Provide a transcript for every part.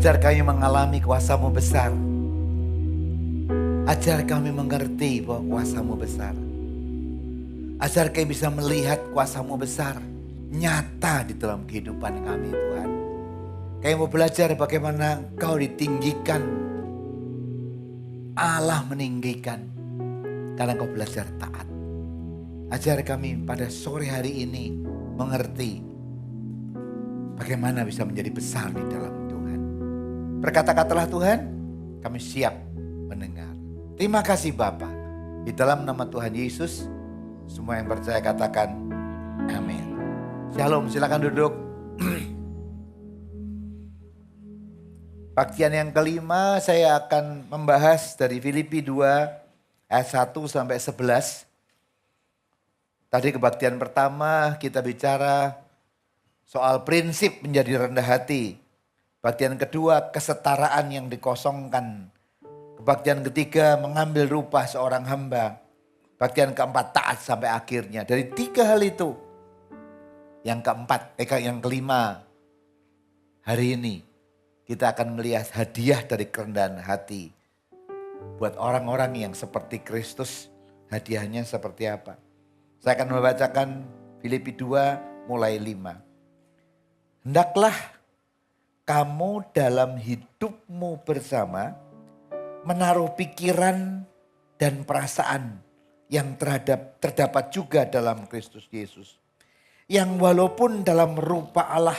Ajar kami mengalami kuasa-Mu besar. Ajar kami mengerti bahwa kuasa-Mu besar. Ajar kami bisa melihat kuasa-Mu besar nyata di dalam kehidupan kami, Tuhan. Kami mau belajar bagaimana Engkau ditinggikan, Allah meninggikan, karena Engkau belajar taat. Ajar kami pada sore hari ini mengerti bagaimana bisa menjadi besar di dalam Tuhan. Berkata-katalah Tuhan, kami siap mendengar. Terima kasih Bapa. Di dalam nama Tuhan Yesus, semua yang percaya katakan amin. Shalom, silakan duduk. Bagian yang kelima saya akan membahas dari Filipi 2 ayat 1 sampai 11. Tadi kebaktian pertama kita bicara soal prinsip menjadi rendah hati. Bagian kedua kesetaraan yang dikosongkan. Kebaktian ketiga mengambil rupa seorang hamba. Bagian keempat taat sampai akhirnya. Dari 3 hal itu. Yang kelima hari ini kita akan melihat hadiah dari kerendahan hati. Buat orang-orang yang seperti Kristus, hadiahnya seperti apa? Saya akan membacakan Filipi 2 mulai 5. Hendaklah kamu dalam hidupmu bersama menaruh pikiran dan perasaan yang terdapat juga dalam Kristus Yesus. Yang walaupun dalam rupa Allah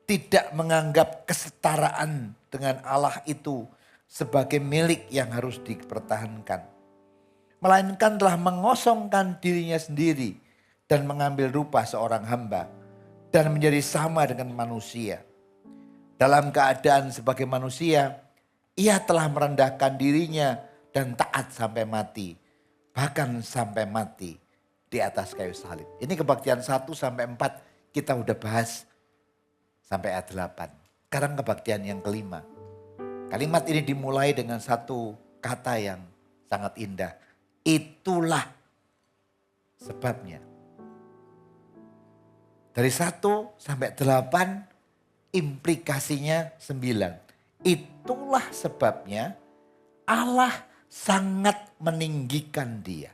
tidak menganggap kesetaraan dengan Allah itu sebagai milik yang harus dipertahankan. Melainkan telah mengosongkan dirinya sendiri dan mengambil rupa seorang hamba dan menjadi sama dengan manusia. Dalam keadaan sebagai manusia, ia telah merendahkan dirinya dan taat sampai mati. Bahkan sampai mati di atas kayu salib. Ini kebaktian 1 sampai 4 kita udah bahas sampai ayat 8. Sekarang kebaktian yang kelima. Kalimat ini dimulai dengan satu kata yang sangat indah. Itulah sebabnya. Dari 1 sampai 8 implikasinya 9. Itulah sebabnya Allah sangat meninggikan dia.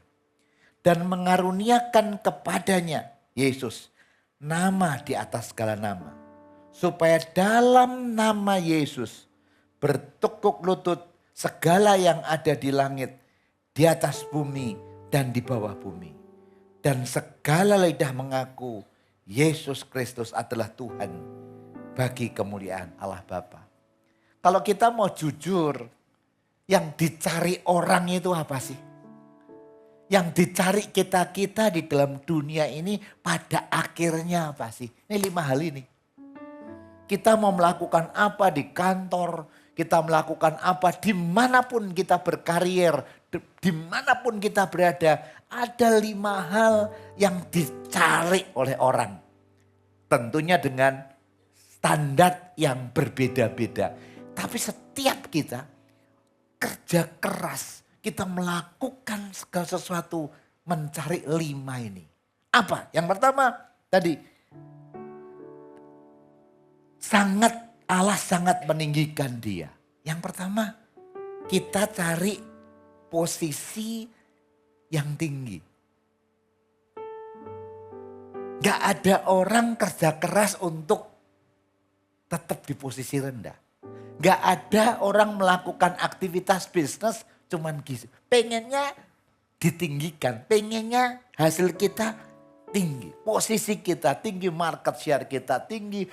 Dan mengaruniakan kepadanya Yesus nama di atas segala nama. Supaya dalam nama Yesus bertekuk lutut segala yang ada di langit, di atas bumi dan di bawah bumi. Dan segala lidah mengaku Yesus Kristus adalah Tuhan bagi kemuliaan Allah Bapa. Kalau kita mau jujur, yang dicari orang itu apa sih? Yang dicari kita di dalam dunia ini pada akhirnya apa sih? Ini 5 hal ini. Kita mau melakukan apa di kantor, kita melakukan apa dimanapun kita berkarier, dimanapun kita berada. Ada 5 hal yang dicari oleh orang. Tentunya dengan standar yang berbeda-beda. Tapi setiap kita kerja keras. Kita melakukan segala sesuatu mencari 5 ini. Apa? Yang pertama tadi. Allah sangat meninggikan dia. Yang pertama kita cari posisi yang tinggi. Gak ada orang kerja keras untuk tetap di posisi rendah. Gak ada orang melakukan aktivitas bisnis cuman gitu. Pengennya ditinggikan, pengennya hasil kita tinggi. Posisi kita tinggi, market share kita tinggi,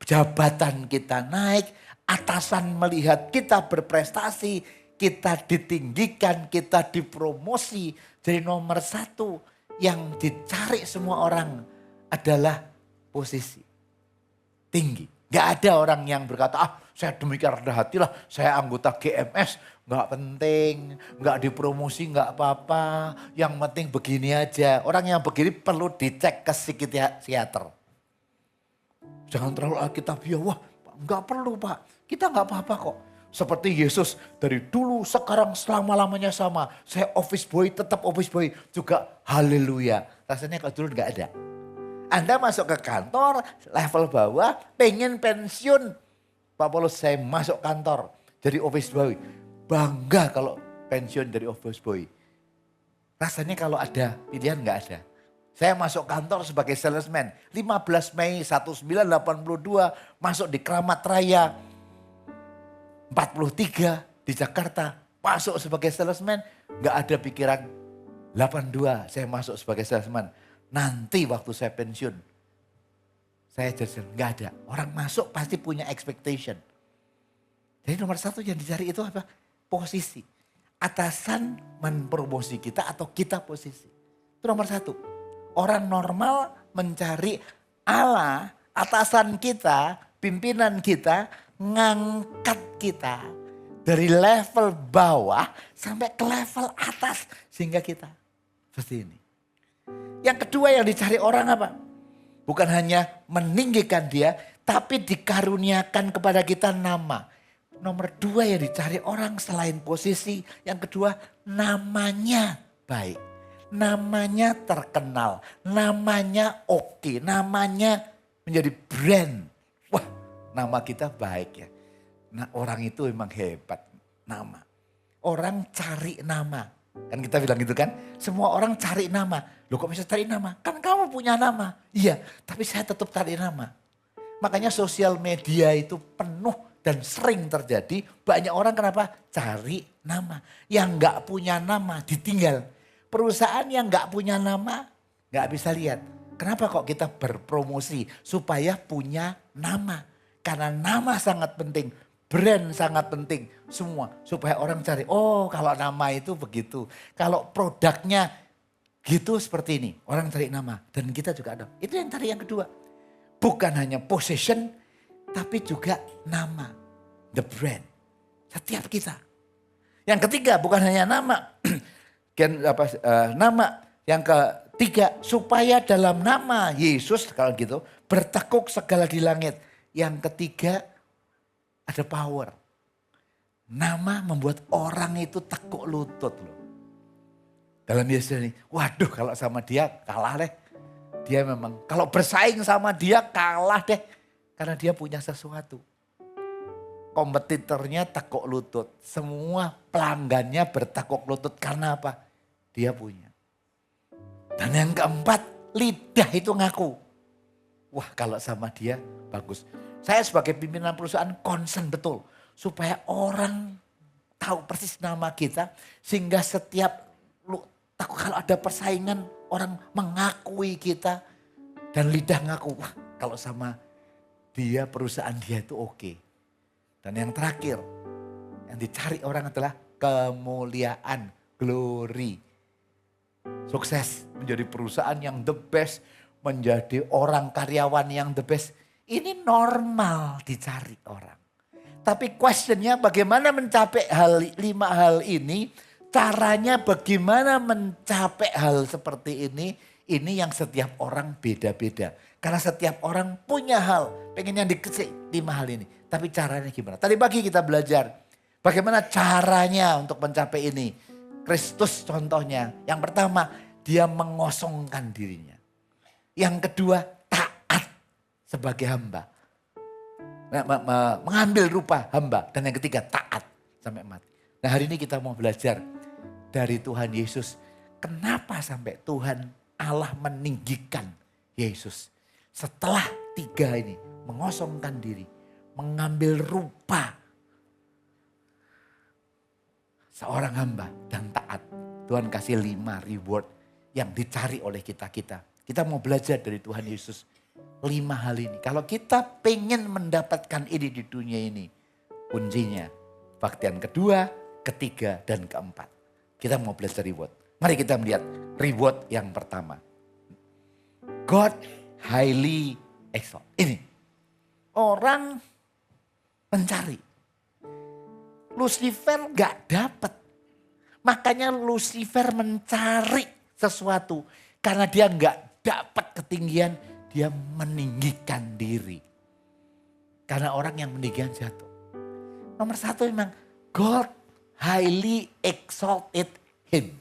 jabatan kita naik, atasan melihat kita berprestasi, kita ditinggikan, kita dipromosi. Jadi nomor 1 yang dicari semua orang adalah posisi tinggi. Gak ada orang yang berkata, saya demikian rendah hati lah, saya anggota GMS, gak penting, gak dipromosi gak apa-apa, yang penting begini aja. Orang yang begini perlu dicek ke psikiater. Jangan terlalu alkitabiah, wah gak perlu Pak, kita gak apa-apa kok. Seperti Yesus dari dulu sekarang selama-lamanya sama. Saya office boy, tetap office boy juga haleluya. Rasanya kalau dulu gak ada. Anda masuk ke kantor level bawah pengen pensiun. Pak Paulus, saya masuk kantor jadi office boy. Bangga kalau pensiun dari office boy. Rasanya kalau ada pilihan nggak ada. Saya masuk kantor sebagai salesman. 15 Mei 1982 masuk di Kramat Raya 43 di Jakarta. Masuk sebagai salesman. Nggak ada pikiran 82 saya masuk sebagai salesman. Nanti waktu saya pensiun. Saya jadi nggak ada. Orang masuk pasti punya expectation. Jadi nomor satu yang dicari itu apa? Posisi. Atasan mempromosi kita atau kita posisi. Itu nomor satu. Orang normal mencari Allah, atasan kita, pimpinan kita, ngangkat kita. Dari level bawah sampai ke level atas. Sehingga kita seperti ini. Yang kedua yang dicari orang apa? Bukan hanya meninggikan dia, tapi dikaruniakan kepada kita nama. Nomor dua yang dicari orang selain posisi, yang kedua namanya baik. Namanya terkenal, namanya oke, namanya menjadi brand. Wah, nama kita baik ya. Nah, orang itu memang hebat, nama. Orang cari nama. Kan kita bilang gitu kan, semua orang cari nama. Loh kok bisa cari nama? Kan kamu punya nama. Iya, tapi saya tetap cari nama. Makanya sosial media itu penuh dan sering terjadi. Banyak orang kenapa? Cari nama. Yang gak punya nama ditinggal. Perusahaan yang gak punya nama gak bisa lihat. Kenapa kok kita berpromosi? Supaya punya nama. Karena nama sangat penting. Brand sangat penting. Semua. Supaya orang cari. Oh kalau nama itu begitu. Kalau produknya gitu seperti ini. Orang cari nama. Dan kita juga ada. Itu yang cari yang kedua. Bukan hanya possession. Tapi juga nama. The brand. Setiap kita. Yang ketiga bukan hanya nama. Nama. Yang ketiga supaya dalam nama Yesus kalau gitu. Bertekuk segala di langit. Yang ketiga ada power. Nama membuat orang itu tekuk lutut loh. Dalam Yesus ini, waduh kalau sama dia kalah deh. Dia memang, kalau bersaing sama dia kalah deh. Karena dia punya sesuatu. Kompetitornya tekuk lutut. Semua pelanggannya bertekuk lutut. Karena apa? Dia punya. Dan yang keempat, lidah itu ngaku. Wah kalau sama dia bagus. Saya sebagai pimpinan perusahaan concern betul. Supaya orang tahu persis nama kita. Sehingga setiap kalau ada persaingan orang mengakui kita. Dan lidah ngaku. Wah kalau sama dia perusahaan dia itu oke. Dan yang terakhir. Yang dicari orang adalah kemuliaan. Glory. Sukses menjadi perusahaan yang the best. Menjadi orang karyawan yang the best. Ini normal dicari orang. Tapi questionnya bagaimana mencapai 5 hal ini. Caranya bagaimana mencapai hal seperti ini. Ini yang setiap orang beda-beda. Karena setiap orang punya hal. Pengen yang dikasih 5 hal ini. Tapi caranya gimana? Tadi pagi kita belajar. Bagaimana caranya untuk mencapai ini. Kristus contohnya. Yang pertama dia mengosongkan dirinya. Yang kedua taat sebagai hamba. Mengambil rupa hamba. Dan yang ketiga taat sampai mati. Nah hari ini kita mau belajar dari Tuhan Yesus. Kenapa sampai Tuhan Allah meninggikan Yesus. Setelah 3 ini mengosongkan diri. Mengambil rupa seorang hamba dan taat. Tuhan kasih 5 reward yang dicari oleh kita-kita. Kita mau belajar dari Tuhan Yesus. 5 hal ini. Kalau kita pengen mendapatkan ini di dunia ini. Kuncinya bagian kedua, ketiga, dan keempat. Kita mau belajar reward. Mari kita melihat reward yang pertama. God highly exalt. Ini. Orang mencari. Lucifer gak dapat. Makanya Lucifer mencari sesuatu. Karena dia gak dapat ketinggian. Dia meninggikan diri. Karena orang yang meninggikan jatuh. Nomor 1 memang God highly exalted him.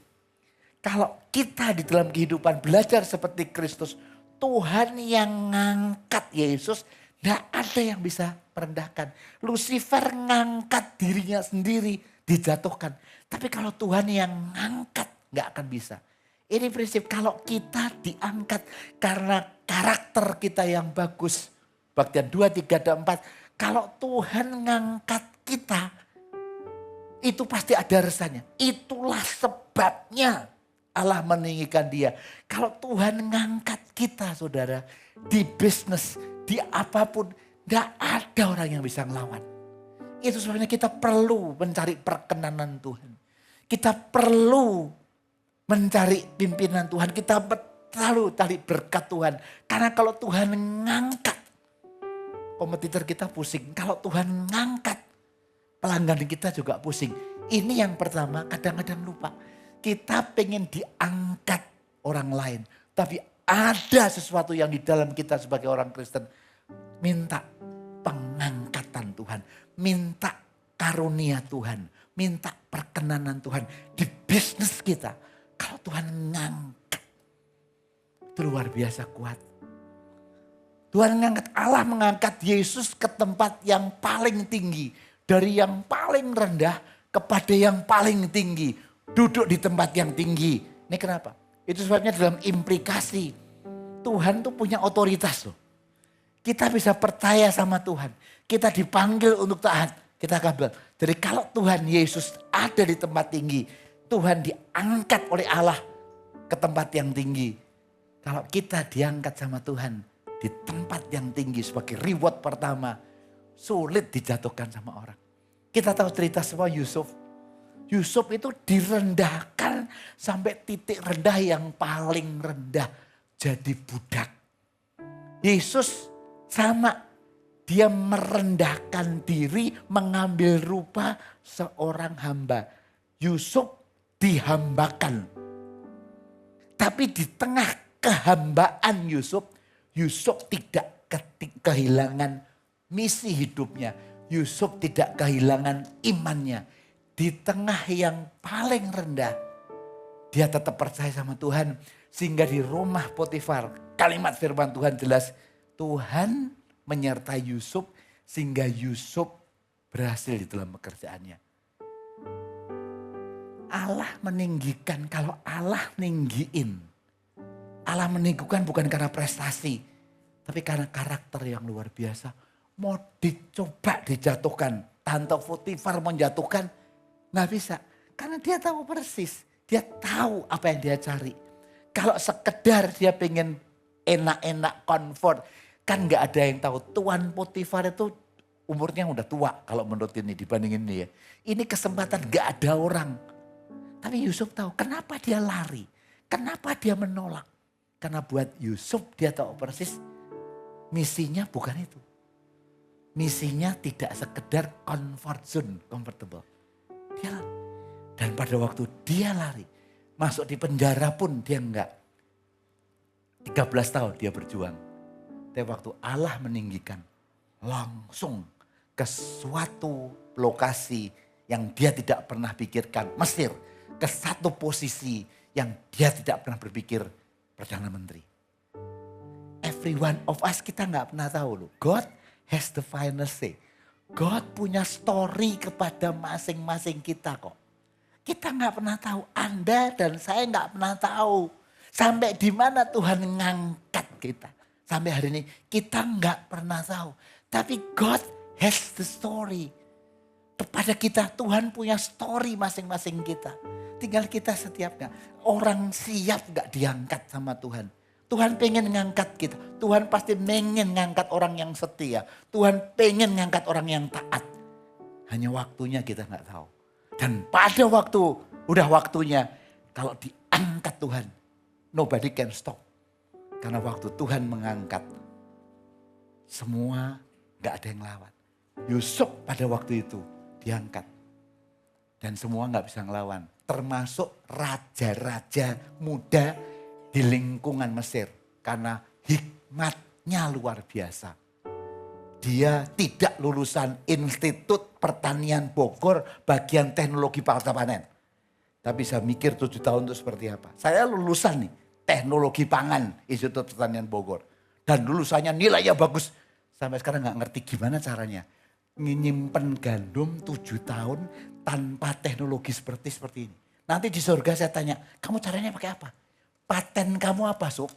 Kalau kita di dalam kehidupan belajar seperti Kristus. Tuhan yang ngangkat Yesus. Gak ada yang bisa merendahkan. Lucifer ngangkat dirinya sendiri, dijatuhkan. Tapi kalau Tuhan yang ngangkat, gak akan bisa. Ini prinsip kalau kita diangkat karena karakter kita yang bagus. Bagian 2, 3, dan 4. Kalau Tuhan ngangkat kita, itu pasti ada resanya. Itulah sebabnya Allah meninggikan dia. Kalau Tuhan ngangkat kita saudara, di bisnis, di apapun, gak ada orang yang bisa ngelawan. Itu sebabnya kita perlu mencari perkenanan Tuhan. Kita perlu mencari pimpinan Tuhan. Kita selalu cari berkat Tuhan. Karena kalau Tuhan ngangkat, kompetitor kita pusing. Kalau Tuhan ngangkat, pelanggan kita juga pusing. Ini yang pertama, kadang-kadang lupa. Kita pengen diangkat orang lain. Tapi ada sesuatu yang di dalam kita sebagai orang Kristen. Minta pengangkatan Tuhan. Minta karunia Tuhan. Minta perkenanan Tuhan. Di bisnis kita. Kalau Tuhan ngangkat. Itu luar biasa kuat. Tuhan mengangkat, Allah mengangkat Yesus ke tempat yang paling tinggi. Dari yang paling rendah kepada yang paling tinggi. Duduk di tempat yang tinggi. Ini kenapa? Itu sebabnya dalam implikasi. Tuhan tuh punya otoritas loh. Kita bisa percaya sama Tuhan. Kita dipanggil untuk taat. Kita akan bilang. Jadi kalau Tuhan Yesus ada di tempat tinggi. Tuhan diangkat oleh Allah ke tempat yang tinggi. Kalau kita diangkat sama Tuhan di tempat yang tinggi sebagai reward pertama. Sulit dijatuhkan sama orang. Kita tahu cerita semua Yusuf. Yusuf itu direndahkan sampai titik rendah yang paling rendah. Jadi budak. Yesus sama. Dia merendahkan diri, mengambil rupa seorang hamba. Yusuf dihambakan. Tapi di tengah kehambaan Yusuf tidak kehilangan misi hidupnya. Yusuf tidak kehilangan imannya. Di tengah yang paling rendah, dia tetap percaya sama Tuhan. Sehingga di rumah Potifar, kalimat firman Tuhan jelas. Tuhan menyertai Yusuf sehingga Yusuf berhasil di dalam pekerjaannya. Allah meninggikan, kalau Allah ninggiin. Allah meninggikan bukan karena prestasi, tapi karena karakter yang luar biasa. Mau dicoba dijatuhkan, Tante Potifar menjatuhkan, nggak bisa. Karena dia tahu persis, dia tahu apa yang dia cari. Kalau sekedar dia pengen enak-enak, comfort, kan nggak ada yang tahu. Tuan Potifar itu umurnya udah tua kalau menurut ini dibandingin dia. Ini kesempatan nggak ada orang. Tapi Yusuf tahu kenapa dia lari, kenapa dia menolak. Karena buat Yusuf dia tahu persis misinya bukan itu. Misinya tidak sekedar comfort zone, comfortable. Dia lari. Dan pada waktu dia lari, masuk di penjara pun dia enggak. 13 tahun dia berjuang. Tapi waktu Allah meninggikan, langsung ke suatu lokasi yang dia tidak pernah pikirkan. Mesir, ke satu posisi yang dia tidak pernah berpikir, Perdana Menteri. Every one of us kita nggak pernah tahu loh. God has the final say. God punya story kepada masing-masing kita kok. Kita nggak pernah tahu. Anda dan saya nggak pernah tahu. Sampai di mana Tuhan ngangkat kita. Sampai hari ini kita nggak pernah tahu. Tapi God has the story. Kepada kita Tuhan punya story masing-masing kita. Tinggal kita setiap nggak. Orang siap nggak diangkat sama Tuhan. Tuhan pengen ngangkat kita. Tuhan pasti pengen ngangkat orang yang setia. Tuhan pengen ngangkat orang yang taat. Hanya waktunya kita nggak tahu. Dan pada waktu, udah waktunya. Kalau diangkat Tuhan, nobody can stop. Karena waktu Tuhan mengangkat, semua gak ada yang lawan. Yusuf pada waktu itu diangkat. Dan semua gak bisa ngelawan. Termasuk raja-raja muda di lingkungan Mesir. Karena hikmatnya luar biasa. Dia tidak lulusan Institut Pertanian Bogor bagian teknologi pasca panen. Tapi saya mikir 7 tahun itu seperti apa. Saya lulusan nih. Teknologi pangan Institut Pertanian Bogor. Dan lulusannya nilainya bagus. sampai sekarang nggak ngerti gimana caranya nyimpen gandum 7 tahun tanpa teknologi seperti ini. Nanti di surga saya tanya, kamu caranya pakai apa? Paten kamu apa, Sob?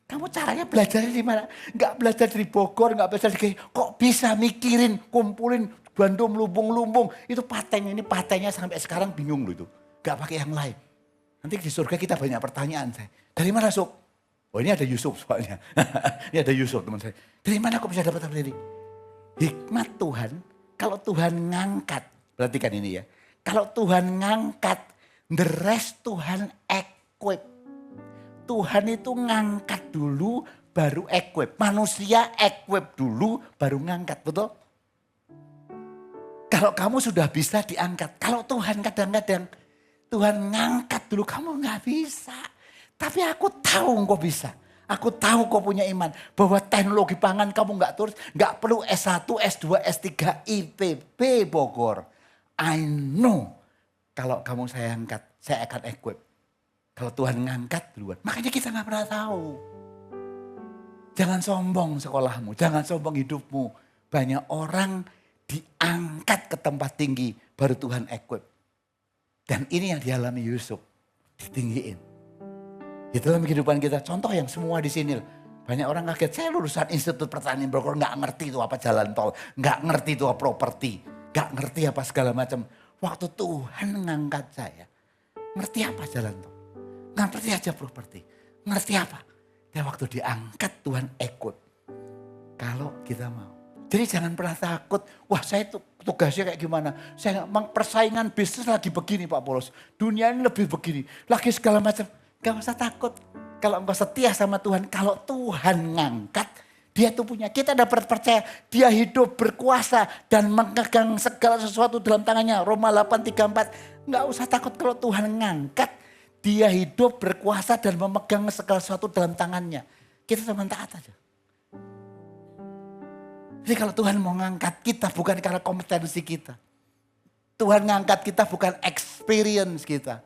Kamu caranya belajarnya di mana? Enggak belajar dari Bogor, enggak belajar dari, kok bisa mikirin, kumpulin gandum lumbung-lumbung. Itu patennya, ini patennya sampai sekarang bingung loh itu. Enggak pakai yang lain. Nanti di surga kita banyak pertanyaan saya. Dari mana, Sob? Oh, ini ada Yusuf soalnya. Ini ada Yusuf teman saya. Dari mana kok bisa dapat ini? Hikmat Tuhan, kalau Tuhan ngangkat, perhatikan ini ya. Kalau Tuhan ngangkat, the rest Tuhan equip. Tuhan itu ngangkat dulu baru equip. Manusia equip dulu baru ngangkat, betul? Kalau kamu sudah bisa diangkat. Kalau Tuhan kadang-kadang, Tuhan ngangkat dulu kamu gak bisa. Tapi aku tahu engkau bisa. Aku tahu kau punya iman. Bahwa teknologi pangan kamu gak turun. Gak perlu S1, S2, S3, IPB Bogor. I know. Kalau kamu saya angkat, saya akan equip. Kalau Tuhan ngangkat duluan. Makanya kita gak pernah tahu. Jangan sombong sekolahmu. Jangan sombong hidupmu. Banyak orang diangkat ke tempat tinggi. Baru Tuhan equip. Dan ini yang dialami Yusuf. Ditinggiin. Di dalam kehidupan kita, contoh yang semua di sini. Banyak orang kaget, saya lulusan Institut Pertanian Bogor, gak ngerti itu apa jalan tol. Gak ngerti itu apa properti. Gak ngerti apa segala macam. Waktu Tuhan ngangkat saya, ngerti apa jalan tol. Ngerti aja properti. Ngerti apa. Dan waktu diangkat Tuhan ikut. Kalau kita mau. Jadi jangan pernah takut, wah saya tugasnya kayak gimana. Saya persaingan bisnis lagi begini Pak Polos. Dunia ini lebih begini. Lagi segala macam. Gak usah takut. Kalau engkau setia sama Tuhan. Kalau Tuhan ngangkat. Dia tuh punya. Kita dapat percaya. Dia hidup berkuasa. Dan memegang segala sesuatu dalam tangannya. Roma 8:34. Gak usah takut kalau Tuhan ngangkat. Dia hidup berkuasa dan memegang segala sesuatu dalam tangannya. Kita cuma taat aja. Jadi kalau Tuhan mau ngangkat kita bukan karena kompetensi kita. Tuhan ngangkat kita bukan experience kita.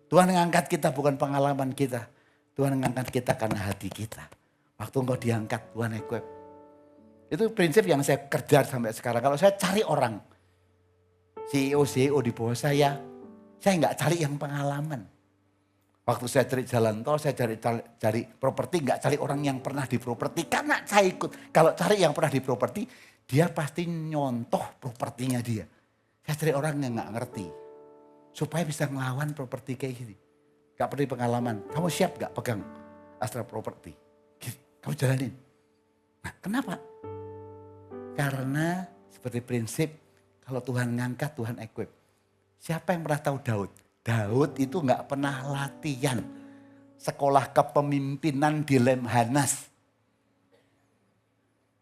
Tuhan ngangkat kita bukan pengalaman kita. Tuhan ngangkat kita karena hati kita. Waktu engkau diangkat, Tuhan equip. Itu prinsip yang saya kerja sampai sekarang. Kalau saya cari orang, CEO di bawah saya nggak cari yang pengalaman. Waktu saya cari jalan tol, saya cari properti, nggak cari orang yang pernah di properti. Karena saya ikut. Kalau cari yang pernah di properti, dia pasti nyontoh propertinya dia. Saya cari orang yang nggak ngerti. Supaya bisa ngelawan properti kayak gini. Gak perlu pengalaman. Kamu siap gak pegang Astra Property? Kamu jalanin. Nah kenapa? Karena seperti prinsip kalau Tuhan ngangkat, Tuhan equip. Siapa yang pernah tahu Daud? Daud itu gak pernah latihan. Sekolah kepemimpinan di Lemhanas.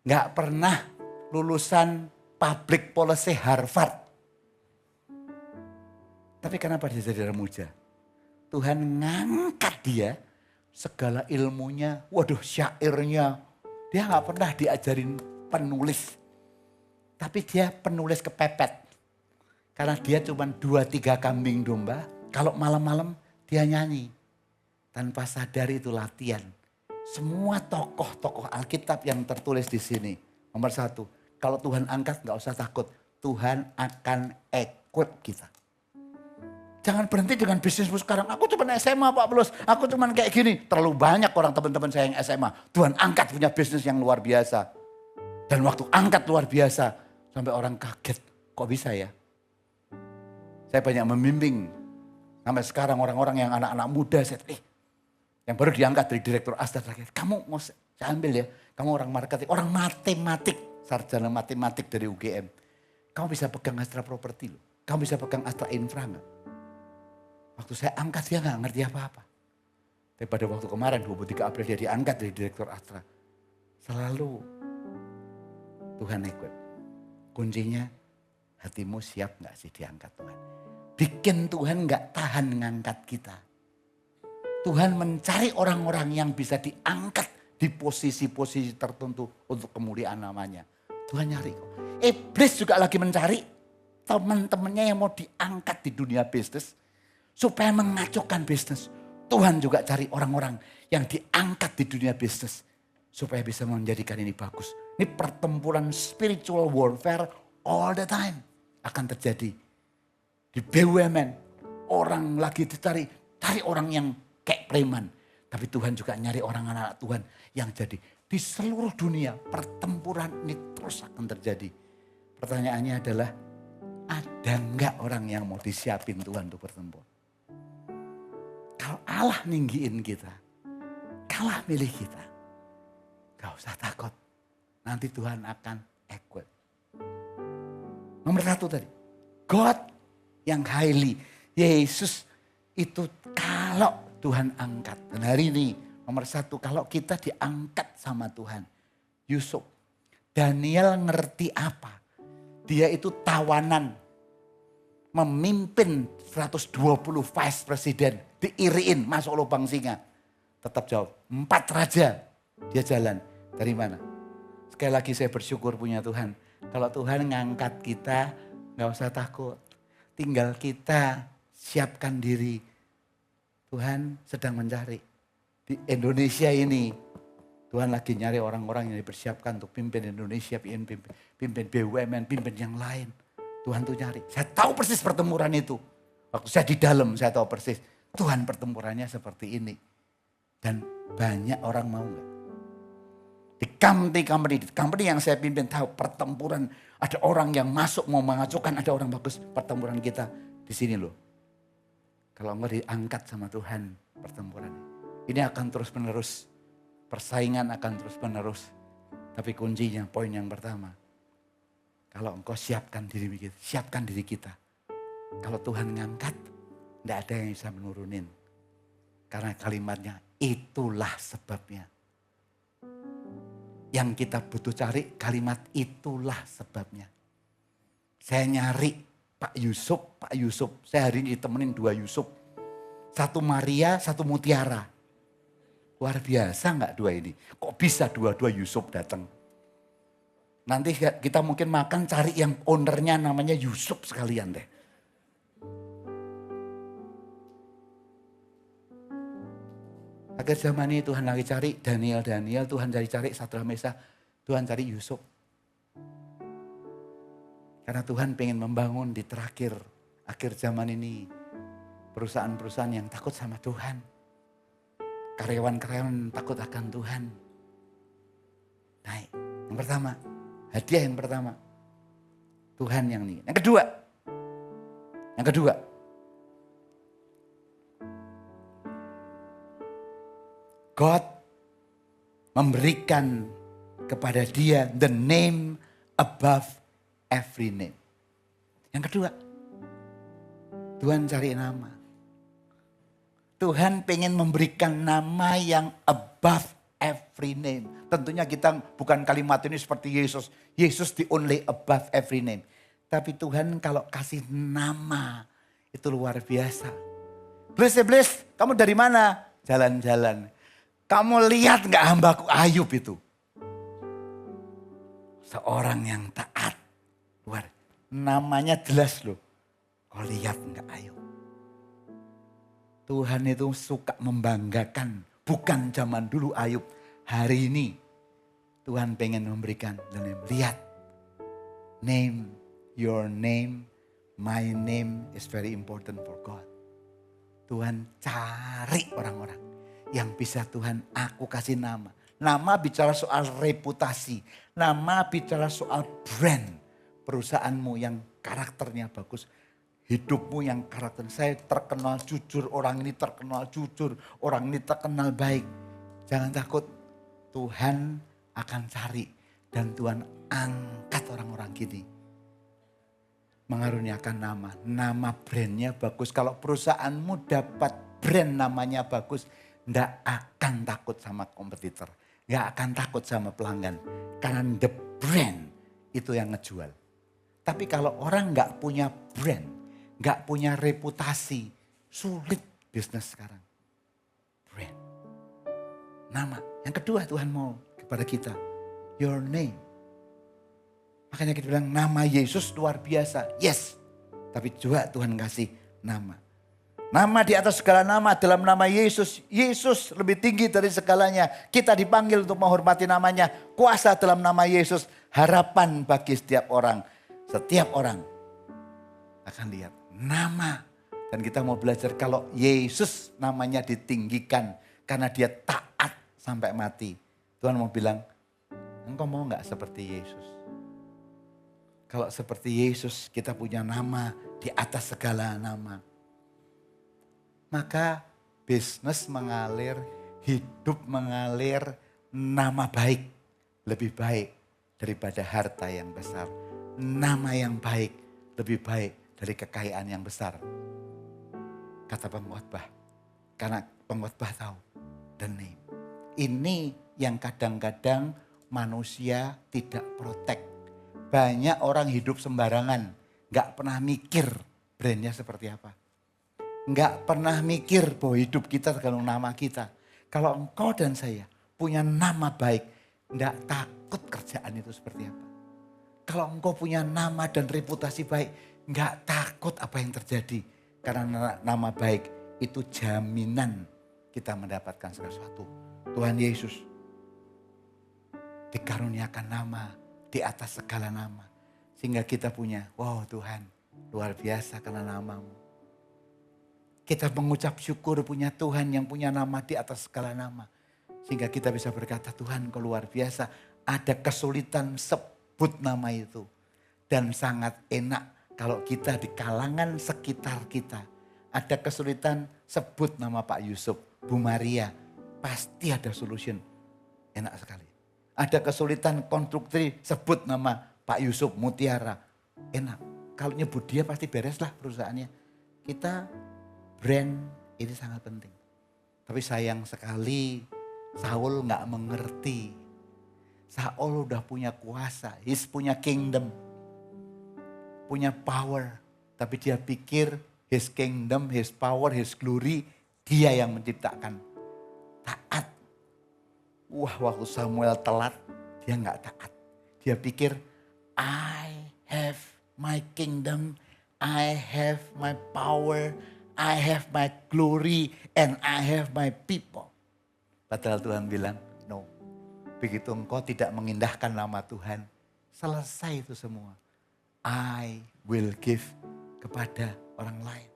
Gak pernah lulusan public policy Harvard. Tapi kenapa dia jadi remaja? Tuhan ngangkat dia, segala ilmunya, waduh syairnya. Dia gak pernah diajarin penulis. Tapi dia penulis kepepet. Karena dia cuma 2-3 kambing domba. Kalau malam-malam dia nyanyi. Tanpa sadar itu latihan. Semua tokoh-tokoh Alkitab yang tertulis di sini. Nomor 1, kalau Tuhan angkat gak usah takut. Tuhan akan equip kita. Jangan berhenti dengan bisnismu sekarang. Aku cuma SMA Pak Plus. Aku cuma kayak gini. Terlalu banyak orang teman-teman saya yang SMA. Tuhan angkat punya bisnis yang luar biasa. Dan waktu angkat luar biasa. Sampai orang kaget. Kok bisa ya? Saya banyak membimbing. Sampai sekarang orang-orang yang anak-anak muda. Yang baru diangkat dari Direktur Astra. Kamu mau saya ambil ya. Kamu orang marketing. Orang matematik. Sarjana matematik dari UGM. Kamu bisa pegang Astra Property loh. Kamu bisa pegang Astra Infra enggak? Waktu saya angkat dia gak ngerti apa-apa. Tapi pada waktu kemarin 23 April dia diangkat dari Direktur Astra. Selalu Tuhan equip. Kuncinya hatimu siap gak sih diangkat Tuhan. Bikin Tuhan gak tahan ngangkat kita. Tuhan mencari orang-orang yang bisa diangkat di posisi-posisi tertentu untuk kemuliaan namanya. Tuhan nyari kok. Iblis juga lagi mencari teman-temannya yang mau diangkat di dunia bisnis. Supaya mengacaukan bisnis. Tuhan juga cari orang-orang yang diangkat di dunia bisnis. supaya bisa menjadikan ini bagus. Ini pertempuran spiritual warfare all the time akan terjadi. Di BUMN, orang lagi cari orang yang kayak preman. Tapi Tuhan juga nyari orang anak Tuhan yang jadi. Di seluruh dunia pertempuran ini terus akan terjadi. Pertanyaannya adalah, ada enggak orang yang mau disiapin Tuhan untuk bertempur? Kalau Allah ninggiin kita, kalah milih kita, gak usah takut. Nanti Tuhan akan equip. Nomor 1 tadi, God yang highly. Yesus itu kalau Tuhan angkat. Dan hari ini nomor 1, kalau kita diangkat sama Tuhan. Yusuf, Daniel ngerti apa? Dia itu tawanan, memimpin 120 vice presiden, diiriin masuk lubang singa. Tetap jawab, 4 raja dia jalan. Dari mana? Sekali lagi saya bersyukur punya Tuhan. Kalau Tuhan ngangkat kita, gak usah takut. Tinggal kita siapkan diri. Tuhan sedang mencari. Di Indonesia ini, Tuhan lagi nyari orang-orang yang dipersiapkan untuk pimpin Indonesia, pimpin BUMN, pimpin yang lain. Tuhan tuh nyari. Saya tahu persis pertempuran itu. Waktu saya di dalam, saya tahu persis. Tuhan pertempurannya seperti ini. Dan banyak orang mau gak? Di company yang saya pimpin tahu pertempuran. Ada orang yang masuk mau mengajukan, ada orang bagus. Pertempuran kita di sini loh. Kalau enggak diangkat sama Tuhan pertempuran. Ini akan terus menerus. Persaingan akan terus menerus. Tapi kuncinya, poin yang pertama. Kalau engkau siapkan diri kita. Kalau Tuhan ngangkat, tidak ada yang bisa menurunin. Karena kalimatnya, itulah sebabnya. Yang kita butuh cari kalimat itulah sebabnya. Saya nyari Pak Yusuf. Saya hari ini ditemenin 2 Yusuf. 1 Maria, 1 Mutiara. Luar biasa enggak 2 ini? Kok bisa 2 Yusuf datang? Nanti kita mungkin makan cari yang ownernya namanya Yusuf sekalian deh. Akhir zaman ini Tuhan lagi cari Daniel, Tuhan cari Sadrak Mesa, Tuhan cari Yusuf. Karena Tuhan pengen membangun di akhir zaman ini perusahaan-perusahaan yang takut sama Tuhan. Karyawan-karyawan takut akan Tuhan. Naik. Yang pertama, hadiah yang pertama. Tuhan yang ini. Yang kedua. God memberikan kepada dia the name above every name. Yang kedua, Tuhan cari nama. Tuhan pengen memberikan nama yang above every name. Tentunya kita bukan kalimat ini seperti Yesus. Yesus the only above every name. Tapi Tuhan kalau kasih nama itu luar biasa. Bless, kamu dari mana? Jalan-jalan. Kamu lihat gak hambaku Ayub itu? Seorang yang taat. Namanya jelas loh. Kau lihat gak Ayub? Tuhan itu suka membanggakan. Bukan zaman dulu Ayub. Hari ini Tuhan pengen memberikan. Lihat. Name, your name, my name is very important for God. Tuhan cari orang-orang yang bisa Tuhan aku kasih nama. Nama bicara soal reputasi. Nama bicara soal brand. Perusahaanmu yang karakternya bagus. Hidupmu yang karakter. Saya terkenal jujur. Orang ini terkenal jujur. Orang ini terkenal baik. Jangan takut. Tuhan akan cari. Dan Tuhan angkat orang-orang gini. Mengaruniakan nama. Nama brandnya bagus. Kalau perusahaanmu dapat brand namanya bagus. Nggak akan takut sama kompetitor. Nggak akan takut sama pelanggan. Karena the brand itu yang ngejual. Tapi kalau orang nggak punya brand, nggak punya reputasi, sulit bisnis sekarang. Brand. Nama. Yang kedua Tuhan mau kepada kita. Your name. Makanya kita bilang nama Yesus luar biasa. Yes. Tapi juga Tuhan kasih nama. Nama di atas segala nama, dalam nama Yesus. Yesus lebih tinggi dari segalanya. Kita dipanggil untuk menghormati namanya. Kuasa dalam nama Yesus. Harapan bagi setiap orang. Setiap orang akan lihat nama. Dan kita mau belajar kalau Yesus namanya ditinggikan. Karena dia taat sampai mati. Tuhan mau bilang, engkau mau gak seperti Yesus? Kalau seperti Yesus kita punya nama di atas segala nama. Maka bisnis mengalir, hidup mengalir, nama baik lebih baik daripada harta yang besar. Nama yang baik lebih baik dari kekayaan yang besar. Kata pengkhotbah, karena pengkhotbah tahu the name. Ini yang kadang-kadang manusia tidak protek. Banyak orang hidup sembarangan, gak pernah mikir brandnya seperti apa. Enggak pernah mikir bahwa hidup kita tergantung nama kita. Kalau engkau dan saya punya nama baik, enggak takut kerjaan itu seperti apa. Kalau engkau punya nama dan reputasi baik, enggak takut apa yang terjadi. Karena nama baik itu jaminan kita mendapatkan sesuatu. Tuhan Yesus dikaruniakan nama di atas segala nama. Sehingga kita punya, wow Tuhan luar biasa karena namamu. Kita mengucap syukur punya Tuhan yang punya nama di atas segala nama. Sehingga kita bisa berkata, Tuhan kau luar biasa. Ada kesulitan sebut nama itu. Dan sangat enak kalau kita di kalangan sekitar kita. Ada kesulitan sebut nama Pak Yusuf, Bu Maria. Pasti ada solution. Enak sekali. Ada kesulitan konstruksi sebut nama Pak Yusuf, Mutiara. Enak. Kalau nyebut dia pasti beres lah perusahaannya. Kita brand ini sangat penting. Tapi sayang sekali Saul gak mengerti. Saul udah punya kuasa, punya kingdom. Punya power. Tapi dia pikir his kingdom, his power, his glory, dia yang menciptakan. Taat. Wah waktu Samuel telat, dia gak taat. Dia pikir I have my kingdom, I have my power, I have my glory and I have my people. Padahal Tuhan bilang, no. Begitu engkau tidak mengindahkan nama Tuhan, selesai itu semua. I will give kepada orang lain.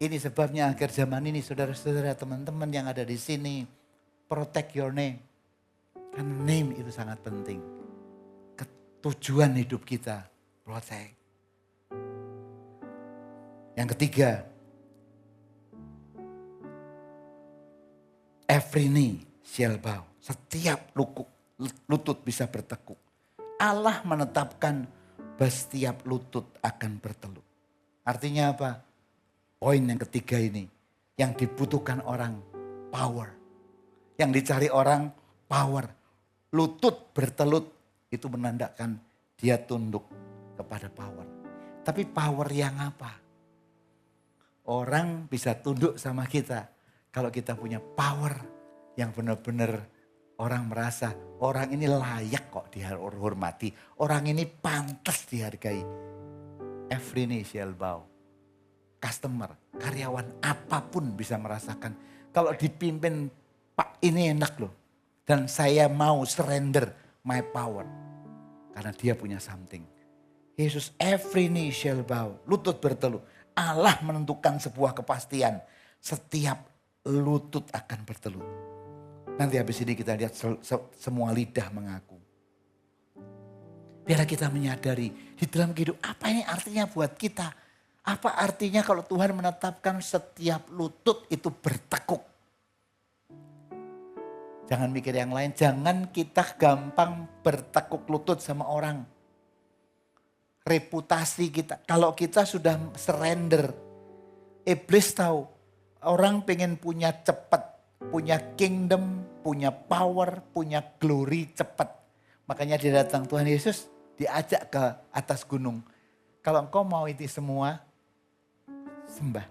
Ini sebabnya akhir zaman ini saudara-saudara, teman-teman yang ada di sini, protect your name. Karena name itu sangat penting. Tujuan hidup kita, protect. Yang ketiga, every knee shall bow. Setiap lutut bisa bertekuk. Allah menetapkan bahwa setiap lutut akan berteluk. Artinya apa? Poin yang ketiga ini. Yang dibutuhkan orang, power. Yang dicari orang, power. Lutut bertelut itu menandakan dia tunduk kepada power. Tapi power yang apa? Orang bisa tunduk sama kita kalau kita punya power yang benar-benar orang merasa orang ini layak kok dihormati. Orang ini pantas dihargai. Every knee shall bow. Customer, karyawan apapun bisa merasakan. Kalau dipimpin, Pak ini enak loh. Dan saya mau surrender my power. Karena dia punya something. Yesus, every knee shall bow. Lutut bertelut. Allah menentukan sebuah kepastian. Setiap lutut akan bertelut. Nanti habis ini kita lihat semua lidah mengaku. Biar kita menyadari di dalam kehidupan apa ini artinya buat kita. Apa artinya kalau Tuhan menetapkan setiap lutut itu bertekuk. Jangan mikir yang lain. Jangan kita gampang bertekuk lutut sama orang. Reputasi kita. Kalau kita sudah surrender. Iblis tahu. Orang pengen punya cepat. Punya kingdom, punya power, punya glory cepat. Makanya dia datang Tuhan Yesus diajak ke atas gunung. Kalau engkau mau itu semua, sembah.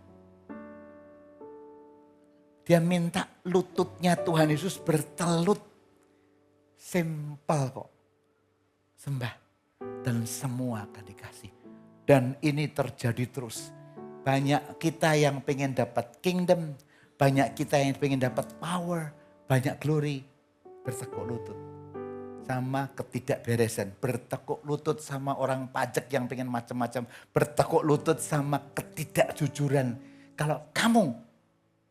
Dia minta lututnya Tuhan Yesus bertelut. Simpel kok. Sembah. Dan semua akan dikasih. Dan ini terjadi terus. Banyak kita yang pengen dapat kingdom, banyak kita yang pengen dapat power, banyak glory. Bertekuk lutut sama ketidakberesan, bertekuk lutut sama orang pajak yang pengen macam-macam, bertekuk lutut sama ketidakjujuran. Kalau kamu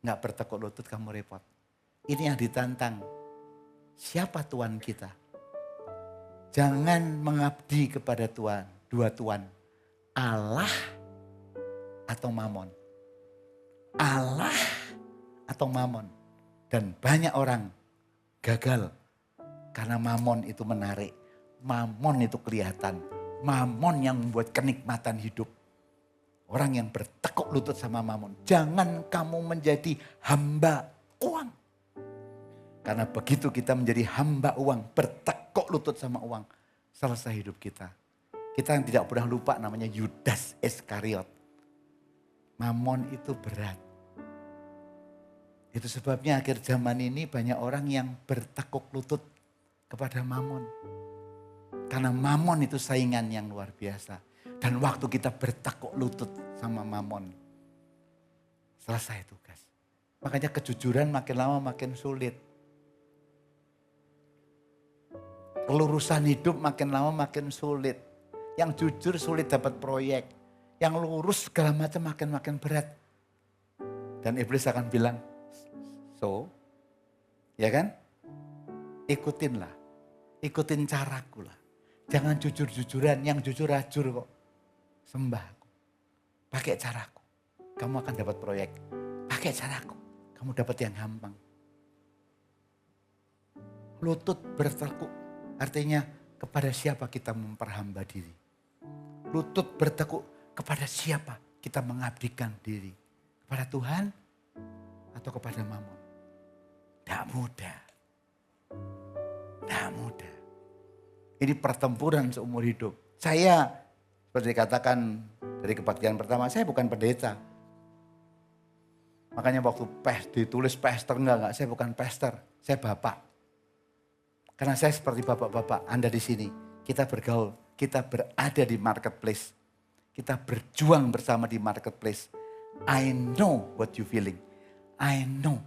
nggak bertekuk lutut, kamu repot. Ini yang ditantang. Siapa Tuhan kita? Jangan mengabdi kepada Tuhan, dua Tuhan. Allah atau Mamon. Allah atau Mamon. Dan banyak orang gagal karena Mamon itu menarik. Mamon itu kelihatan. Mamon yang membuat kenikmatan hidup. Orang yang bertekuk lutut sama Mamon. Jangan kamu menjadi hamba uang. Karena begitu kita menjadi hamba uang, bertekuk lutut sama uang, selesai hidup kita. Kita yang tidak pernah lupa namanya Yudas Iskariot. Mamon itu berat. Itu sebabnya akhir zaman ini banyak orang yang bertekuk lutut kepada Mamon. Karena Mamon itu saingan yang luar biasa. Dan waktu kita bertekuk lutut sama Mamon, selesai tugas. Makanya kejujuran makin lama makin sulit. Kelurusan hidup makin lama makin sulit. Yang jujur sulit dapat proyek. Yang lurus segala macam makin berat. Dan iblis akan bilang, so, ya kan? Ikutinlah. Ikutin caraku lah. Jangan jujur-jujuran, yang jujur rajur kok. Sembah aku. Pakai caraku. Kamu akan dapat proyek. Pakai caraku. Kamu dapat yang gampang. Lutut bertekuk. Artinya kepada siapa kita memperhamba diri. Lutut bertekuk kepada siapa kita mengabdikan diri. Kepada Tuhan atau kepada Mamon. Tidak mudah. Tidak mudah. Ini pertempuran seumur hidup. Saya seperti dikatakan dari kebaktian pertama, saya bukan pendeta. Makanya waktu ditulis pastor, enggak, saya bukan pastor, saya bapak. Karena saya seperti bapak-bapak, Anda di sini, kita bergaul, kita berada di marketplace. Kita berjuang bersama di marketplace. I know what you feeling. I know.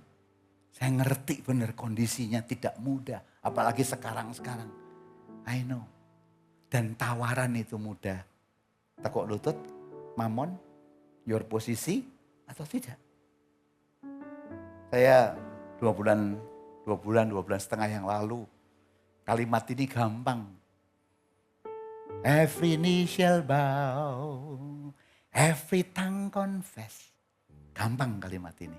Saya ngerti benar kondisinya tidak mudah. Apalagi sekarang-sekarang. I know. Dan tawaran itu mudah. Tekuk lutut, Mamon, your posisi atau tidak. Saya 2 bulan setengah yang lalu. Kalimat ini gampang. Every knee shall bow, every tongue confess. Gampang kalimat ini.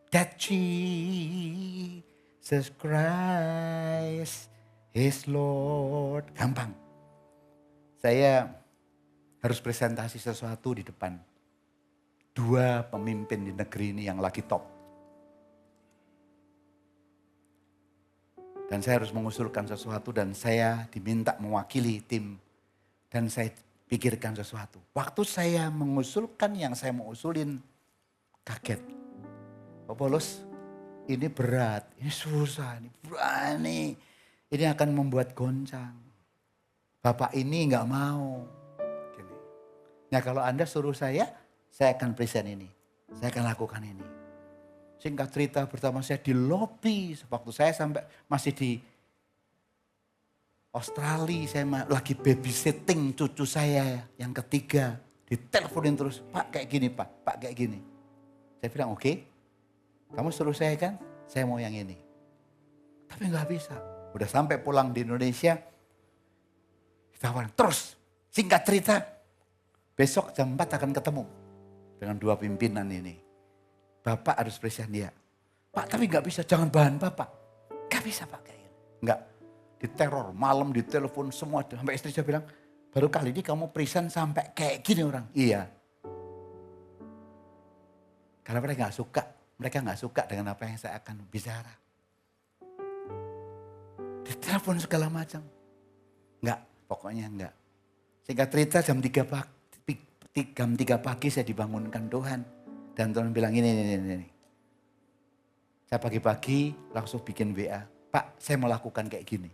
That Jesus Christ is Lord. Gampang. Saya harus presentasi sesuatu di depan 2 pemimpin di negeri ini yang lagi top. Dan saya harus mengusulkan sesuatu dan saya diminta mewakili tim. Dan saya pikirkan sesuatu. Waktu saya mengusulkan yang saya mau usulin, kaget. Pak Paulus, ini berat, ini susah, ini berani. Ini akan membuat goncang. Bapak ini enggak mau. Gini. Nah kalau Anda suruh saya akan present ini. Saya akan lakukan ini. Singkat cerita pertama saya di lobi. Waktu saya sampai masih di Australia. Saya lagi babysitting cucu saya yang ketiga. Diteleponin terus. Pak kayak gini Pak. Pak kayak gini. Saya bilang oke. Kamu suruh saya kan. Saya mau yang ini. Tapi gak bisa. Udah sampai pulang di Indonesia. Ditawarin. Terus singkat cerita. Besok jam 4 akan ketemu. Dengan 2 pimpinan ini. Bapak harus present dia. Pak tapi gak bisa, jangan bahan Bapak. Gak bisa Pak kayak gini. Enggak, diteror, malam ditelepon semua. Sampai istri saya bilang, baru kali ini kamu present sampai kayak gini orang. Iya. Karena mereka gak suka dengan apa yang saya akan bicara. Ditelepon segala macam. Enggak, pokoknya enggak. Singkat cerita jam 3 pagi saya dibangunkan Tuhan. Dan Tuhan bilang ini. Saya pagi-pagi langsung bikin WA. Pak saya mau lakukan kayak gini.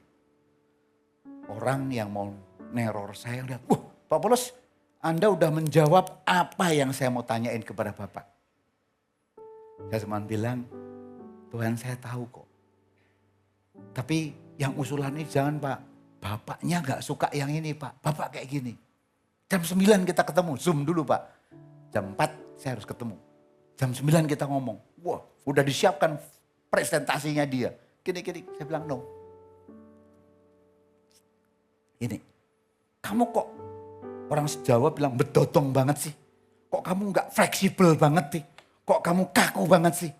Orang yang mau neror saya lihat. Wah Pak Paulus Anda udah menjawab apa yang saya mau tanyain kepada Bapak. Saya cuma bilang, Tuhan saya tahu kok. Tapi yang usulan ini jangan Pak. Bapaknya gak suka yang ini Pak. Bapak kayak gini. Jam 9 kita ketemu, Zoom dulu Pak. Jam 4 saya harus ketemu. Jam 9 kita ngomong. Wah udah disiapkan presentasinya dia. Gini-gini, saya bilang no. Ini, kamu kok orang Jawa bilang bedotong banget sih. Kok kamu gak fleksibel banget sih. Kok kamu kaku banget sih.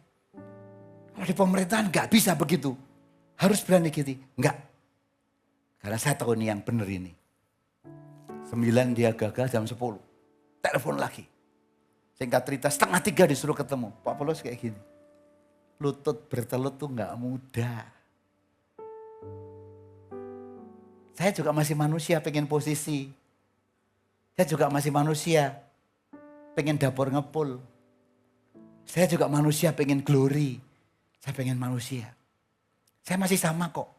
Kalau di pemerintahan gak bisa begitu. Harus berani gitu. Enggak. Karena saya tahu ini yang benar ini. 9 dia gagal jam 10. Telepon lagi. Singkat cerita 2:30 disuruh ketemu. Pak Paulus kayak gini. Lutut bertelut tuh gak mudah. Saya juga masih manusia pengen posisi. Saya juga masih manusia pengen dapur ngepul. Saya juga manusia pengen glory. Saya pengen manusia. Saya masih sama kok.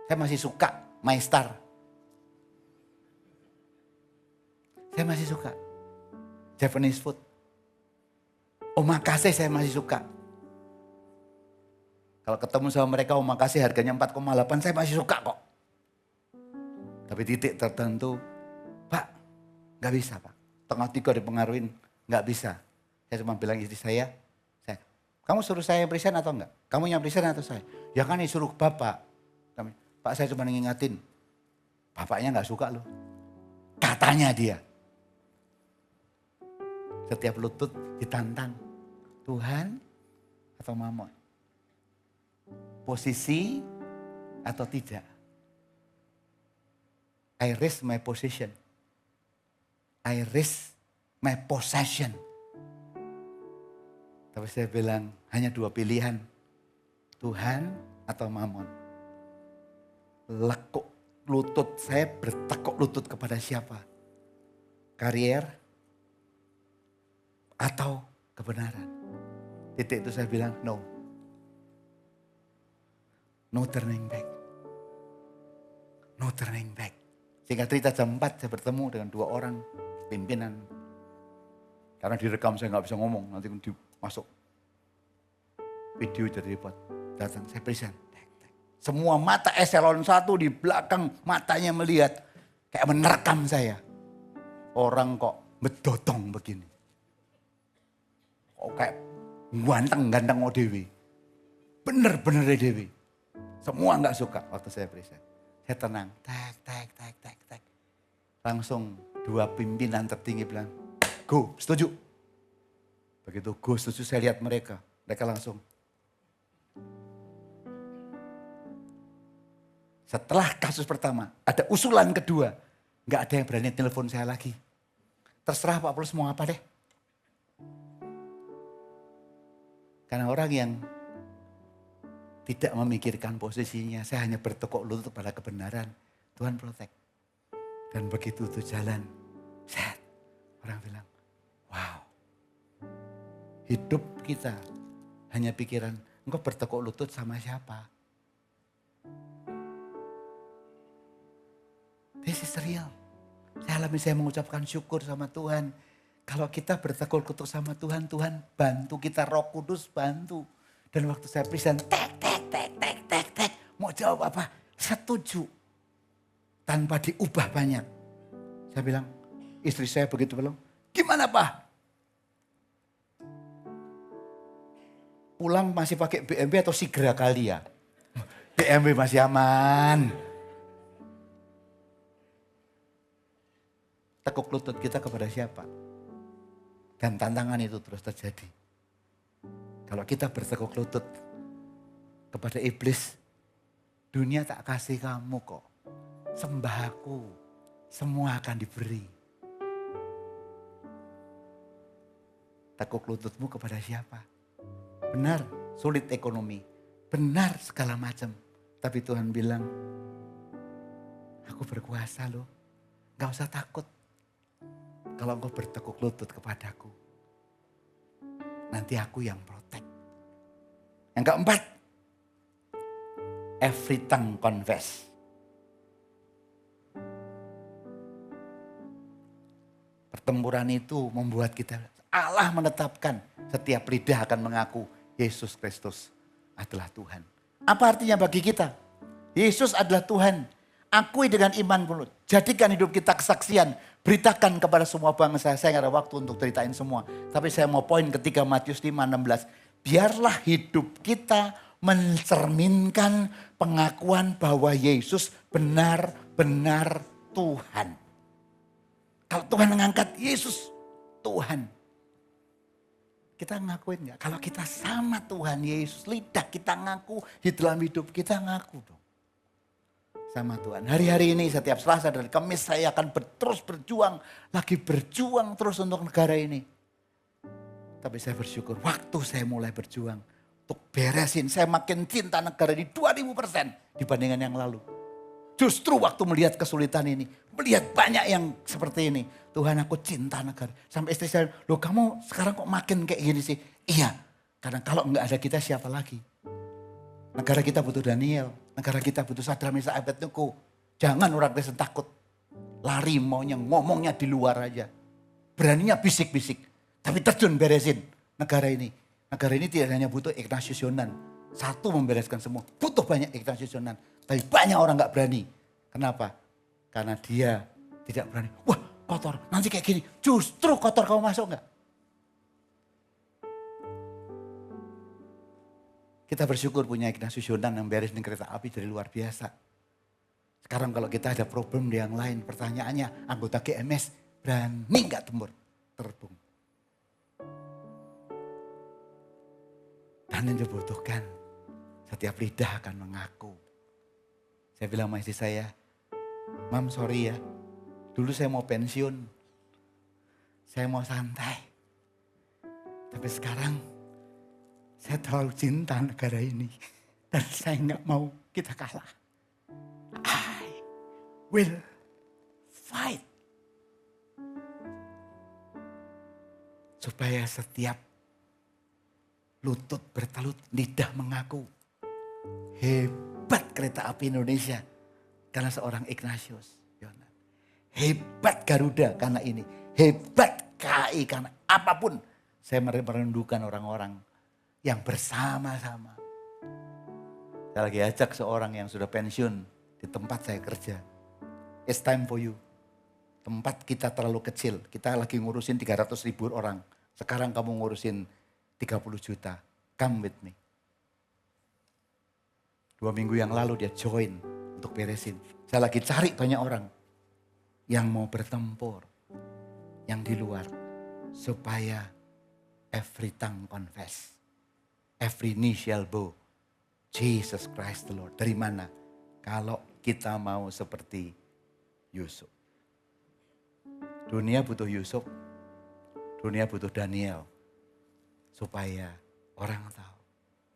Saya masih suka My Star. Saya masih suka Japanese food. Omakase saya masih suka. Kalau ketemu sama mereka omakase harganya 4,8 saya masih suka kok. Tapi titik tertentu, Pak gak bisa Pak. Tengah 3 dipengaruhin, gak bisa. Saya cuma bilang istri saya, kamu suruh saya yang present atau enggak? Kamu yang present atau saya? Ya kan disuruh Bapak. Pak saya cuma ngingetin, Bapaknya gak suka loh. Katanya dia. Setiap lutut ditantang, Tuhan atau Mamon? Posisi atau tidak? I risk my position. I risk my possession. Tapi saya bilang hanya 2 pilihan. Tuhan atau Mamon. Lekuk lutut saya bertekuk lutut kepada siapa? Karier atau kebenaran? Titik itu saya bilang no. No turning back. No turning back. Singkat cerita jam 4 saya bertemu dengan 2 orang pimpinan. Karena direkam saya gak bisa ngomong. Nanti masuk video jadi repot. Datang saya present. Semua mata eselon 1 di belakang matanya melihat. Kayak menerkam saya. Orang kok bedotong begini. Kok kayak ganteng-ganteng ODW. Bener-bener ODW. Semua gak suka waktu saya present. Saya tenang. Tek. Langsung 2 pimpinan tertinggi bilang, go, setuju. Begitu go, setuju saya lihat mereka. Mereka langsung. Setelah kasus pertama, ada usulan kedua. Gak ada yang berani telepon saya lagi. Terserah Pak Paulus mau apa deh. Karena orang yang tidak memikirkan posisinya, saya hanya bertekuk lutut pada kebenaran. Tuhan protect. Dan begitu itu jalan, set, orang bilang, wow. Hidup kita hanya pikiran, engkau bertekuk lutut sama siapa? This is real. Saya mengucapkan syukur sama Tuhan. Kalau kita bertekuk lutut sama Tuhan, Tuhan bantu kita, Roh Kudus bantu. Dan waktu saya present, tek. Mau jawab apa? Setuju. Tanpa diubah banyak. Saya bilang, istri saya begitu bilang, gimana Pak? Pulang masih pakai BMW atau Sigra kali ya? BMW masih aman. Tekuk lutut kita kepada siapa? Dan tantangan itu terus terjadi. Kalau kita bertekuk lutut kepada iblis, dunia tak kasih kamu kok. Sembah aku, semua akan diberi. Tekuk lututmu kepada siapa? Benar, sulit ekonomi. Benar segala macam. Tapi Tuhan bilang, aku berkuasa loh. Gak usah takut. Kalau engkau bertekuk lutut kepadaku, nanti aku yang protect. Yang keempat, every tongue confess. Pertempuran itu membuat kita, Allah menetapkan setiap lidah akan mengaku Yesus Kristus adalah Tuhan. Apa artinya bagi kita? Yesus adalah Tuhan. Akui dengan iman penuh. Jadikan hidup kita kesaksian. Beritakan kepada semua bangsa. Saya nggak ada waktu untuk ceritain semua. Tapi saya mau poin ketiga Matius 5:16. Biarlah hidup kita mencerminkan pengakuan bahwa Yesus benar-benar Tuhan. Kalau Tuhan mengangkat Yesus Tuhan. Kita ngakuin nggak? Kalau kita sama Tuhan Yesus, lidah kita ngaku, di dalam hidup kita ngaku dong. Sama Tuhan. Hari-hari ini setiap Selasa dan Kamis saya akan terus berjuang. Lagi berjuang terus untuk negara ini. Tapi saya bersyukur waktu saya mulai berjuang. Untuk beresin, saya makin cinta negara ini 2000% dibandingkan yang lalu. Justru waktu melihat kesulitan ini. Melihat banyak yang seperti ini. Tuhan aku cinta negara. Sampai istri saya, loh kamu sekarang kok makin kayak gini sih? Iya, karena kalau nggak ada kita siapa lagi? Negara kita butuh Daniel. Negara kita butuh Sadrak, Mesak, Abednego. Jangan orang Kristen takut. Lari maunya ngomongnya di luar aja. Beraninya bisik-bisik. Tapi terjun beresin negara ini. Negara ini tidak hanya butuh Ignatius Yonan. Satu membereskan semua. Butuh banyak Ignatius Yonan. Tapi banyak orang gak berani. Kenapa? Karena dia tidak berani. Wah kotor, nanti kayak gini. Justru kotor kamu masuk gak? Kita bersyukur punya Ignatius Yonan yang beresin kereta api dari luar biasa. Sekarang kalau kita ada problem di yang lain, pertanyaannya anggota GMS berani gak terbang? Dan yang dibutuhkan, setiap lidah akan mengaku. Saya bilang sama istri saya, Mam sorry ya, dulu saya mau pensiun, saya mau santai. Tapi sekarang saya terlalu cinta negara ini. Dan saya nggak mau kita kalah. I will fight. Supaya setiap lutut bertelut, lidah mengaku. Hebat kereta api Indonesia karena seorang Ignatius Yonan. Hebat Garuda karena ini. Hebat KAI karena apapun. Saya merindukan orang-orang yang bersama-sama. Saya lagi ajak seorang yang sudah pensiun di tempat saya kerja. It's time for you. Tempat kita terlalu kecil. Kita lagi ngurusin 300.000 orang. Sekarang kamu ngurusin 30 juta. Come with me. 2 minggu yang lalu dia join untuk beresin. Saya lagi cari banyak orang yang mau bertempur. Yang di luar. Supaya every tongue confess. Every knee shall bow. Jesus Christ the Lord. Dari mana? Kalau kita mau seperti Yusuf. Dunia butuh Yusuf. Dunia butuh Daniel. Supaya orang tahu.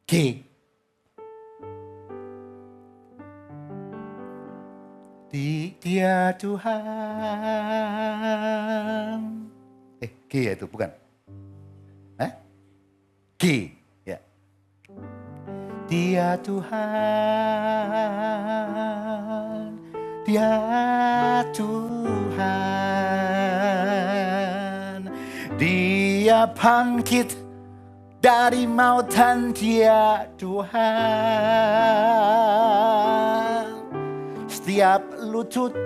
G. Dia Tuhan. G ya itu bukan? G. Ya. Dia Tuhan. Dia Tuhan. Dia bangkit dari maut dan dia Tuhan. Setiap lutut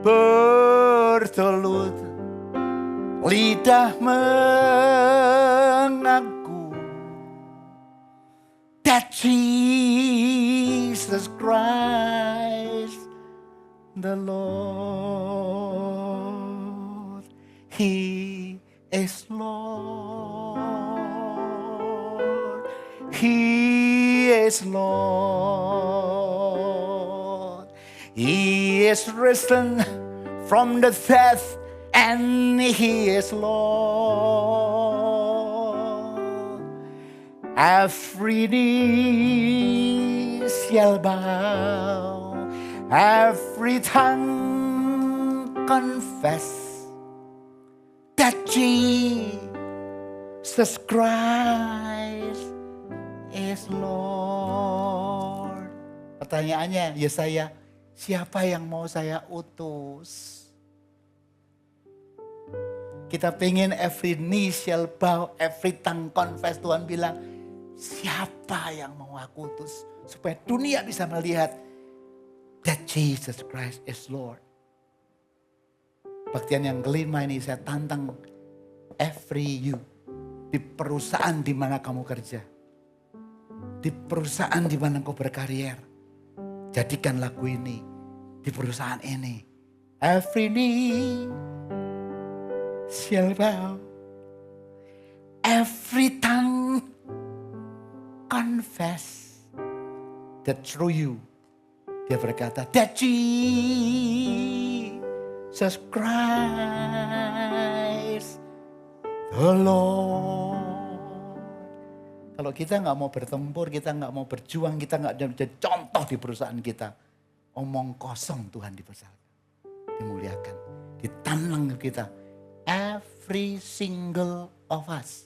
bertelut, lidah mengaku that Jesus Christ the Lord, He is Lord, He is Lord, He is risen from the death and He is Lord. Every knee shall bow, every tongue confess that Jesus Christ is Lord. Pertanyaannya, Yesaya, siapa yang mau saya utus? Kita pengen every knee shall bow, every tongue confess. Tuhan bilang, siapa yang mau aku utus? Supaya dunia bisa melihat that Jesus Christ is Lord. Baktian yang kelima ini saya tantang every you. Di perusahaan di mana kamu kerja. Di perusahaan di mana kau berkarier. Jadikan lagu ini di perusahaan ini. Every knee shall bow, every tongue confess that through you, dia berkata, that Jesus Christ the Lord. Kalau kita nggak mau bertempur, kita nggak mau berjuang, kita nggak jadi contoh di perusahaan kita, omong kosong Tuhan dimuliakan, ditanam kita. Every single of us.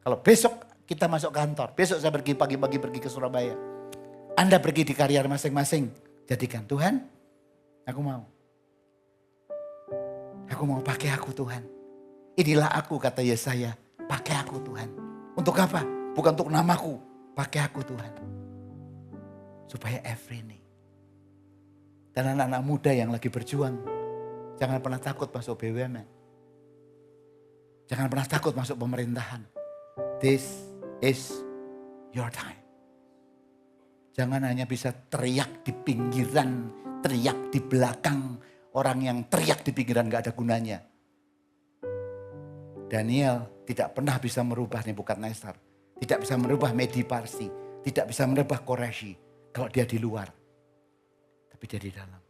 Kalau besok kita masuk kantor, besok saya pagi-pagi pergi ke Surabaya. Anda pergi di karier masing-masing. Jadikan Tuhan, aku mau. Aku mau pakai aku Tuhan. Inilah aku kata Yesaya, pakai aku Tuhan. Untuk apa? Bukan untuk namaku, pakai aku Tuhan. Supaya every knee. Dan anak-anak muda yang lagi berjuang, jangan pernah takut masuk BUMN. Jangan pernah takut masuk pemerintahan. This is your time. Jangan hanya bisa teriak di pinggiran, teriak di belakang. Orang yang teriak di pinggiran gak ada gunanya. Daniel tidak pernah bisa merubah Nebukadnezar. Tidak bisa merubah Medi Parsi. Tidak bisa merubah Quraisy kalau dia di luar. Tapi dia di dalam.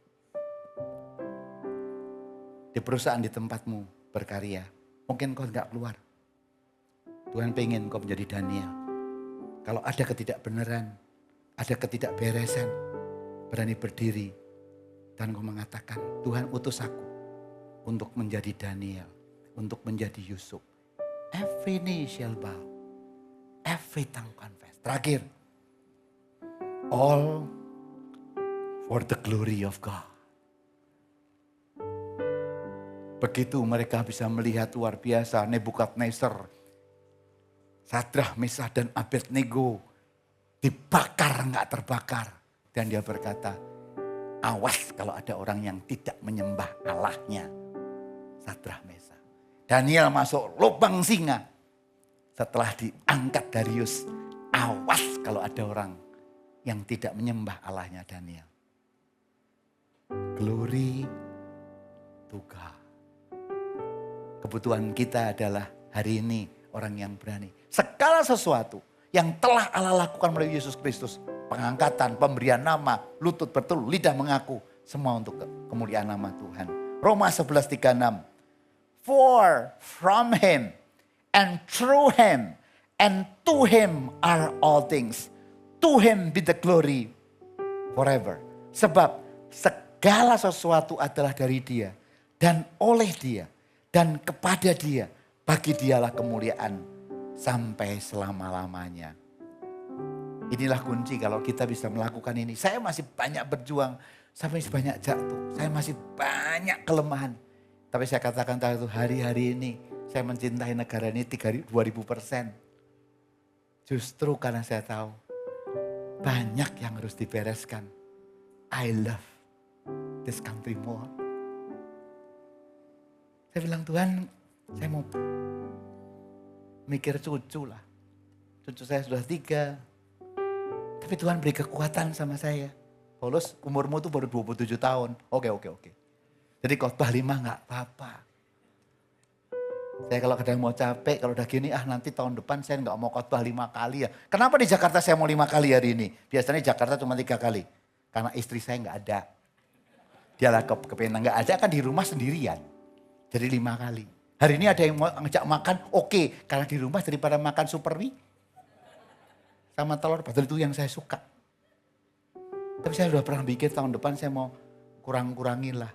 Di perusahaan di tempatmu berkarya. Mungkin kau enggak keluar. Tuhan pengen kau menjadi Daniel. Kalau ada ketidakbenaran, ada ketidakberesan, berani berdiri. Dan kau mengatakan, Tuhan utus aku untuk menjadi Daniel, untuk menjadi Yusuf. Every knee shall bow, every tongue confess. Terakhir, all for the glory of God. Begitu mereka bisa melihat luar biasa Nebukadnezar, Sadrah, Mesah dan Abednego dibakar enggak terbakar. Dan dia berkata, awas kalau ada orang yang tidak menyembah Allahnya. Sadrah, Mesah. Daniel masuk lubang singa. Setelah diangkat Darius, awas kalau ada orang yang tidak menyembah Allahnya Daniel. Glory to God. Kebutuhan kita adalah hari ini orang yang berani. Segala sesuatu yang telah Allah lakukan melalui Yesus Kristus. Pengangkatan, pemberian nama, lutut bertelur, lidah mengaku. Semua untuk kemuliaan nama Tuhan. Roma 11:36. For from Him and through Him and to Him are all things. To Him be the glory forever. Sebab segala sesuatu adalah dari Dia dan oleh Dia. Dan kepada Dia, bagi Dialah kemuliaan sampai selama-lamanya. Inilah kunci kalau kita bisa melakukan ini. Saya masih banyak berjuang, saya masih banyak jatuh, saya masih banyak kelemahan. Tapi saya katakan tadi itu hari-hari ini saya mencintai negara ini 2000%. Justru karena saya tahu banyak yang harus dibereskan. I love this country more. Saya bilang, Tuhan, saya mau mikir cucu lah. Cucu saya sudah 3. Tapi Tuhan beri kekuatan sama saya. Paulus, umurmu tuh baru 27 tahun. Oke. Jadi khotbah 5 gak apa-apa. Saya kalau kadang mau capek, kalau udah gini, nanti tahun depan saya gak mau khotbah 5 kali ya. Kenapa di Jakarta saya mau 5 kali hari ini? Biasanya Jakarta cuma 3 kali. Karena istri saya gak ada. Dia lah kepengen gak ada kan di rumah sendirian. Jadi 5 kali. Hari ini ada yang mau ngajak makan, oke. Karena di rumah daripada makan super mie. Sama telur, padahal itu yang saya suka. Tapi saya sudah pernah pikir tahun depan saya mau kurang-kurangin lah.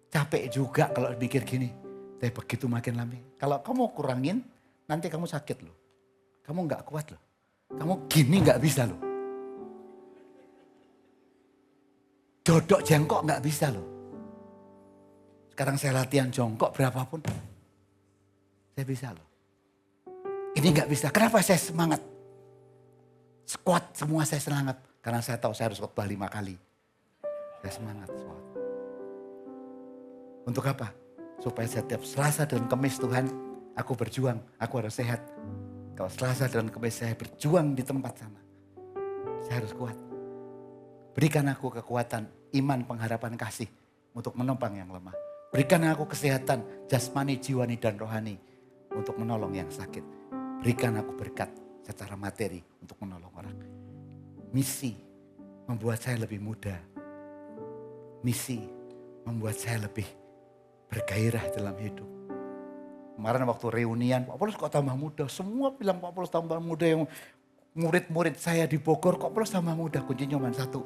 Capek juga kalau pikir gini. Tapi begitu makin lama. Kalau kamu kurangin, nanti kamu sakit loh. Kamu gak kuat loh. Kamu gini gak bisa loh. Dodok jengkok gak bisa loh. Sekarang saya latihan jongkok berapapun. Saya bisa loh. Ini nggak bisa. Kenapa saya semangat? Squat semua saya semangat. Karena saya tahu saya harus khotbah 5 kali. Saya semangat squat. Untuk apa? Supaya setiap Selasa dan Kamis Tuhan, aku berjuang. Aku harus sehat. Kalau Selasa dan Kamis saya berjuang di tempat sana. Saya harus kuat. Berikan aku kekuatan, iman, pengharapan, kasih untuk menopang yang lemah. Berikan aku kesehatan, jasmani, jiwani, dan rohani untuk menolong yang sakit. Berikan aku berkat secara materi untuk menolong orang. Misi membuat saya lebih muda. Misi membuat saya lebih bergairah dalam hidup. Kemarin waktu reunian, Pak Paulus kok tambah muda. Semua bilang Pak Paulus tambah muda. Yang murid-murid saya di Bogor kok Paulus tambah muda. Kuncinya cuma satu.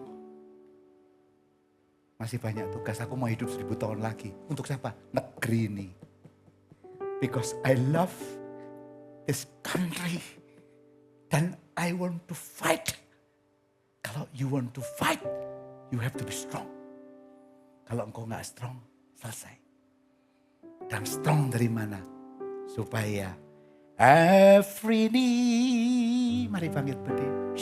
Masih banyak tugas, aku mau hidup 1000 tahun lagi. Untuk siapa? Negeri ini. Because I love this country. Dan I want to fight. Kalau you want to fight, you have to be strong. Kalau engkau gak strong, selesai. Dan strong dari mana? Supaya every knee, mari panggil berdiri.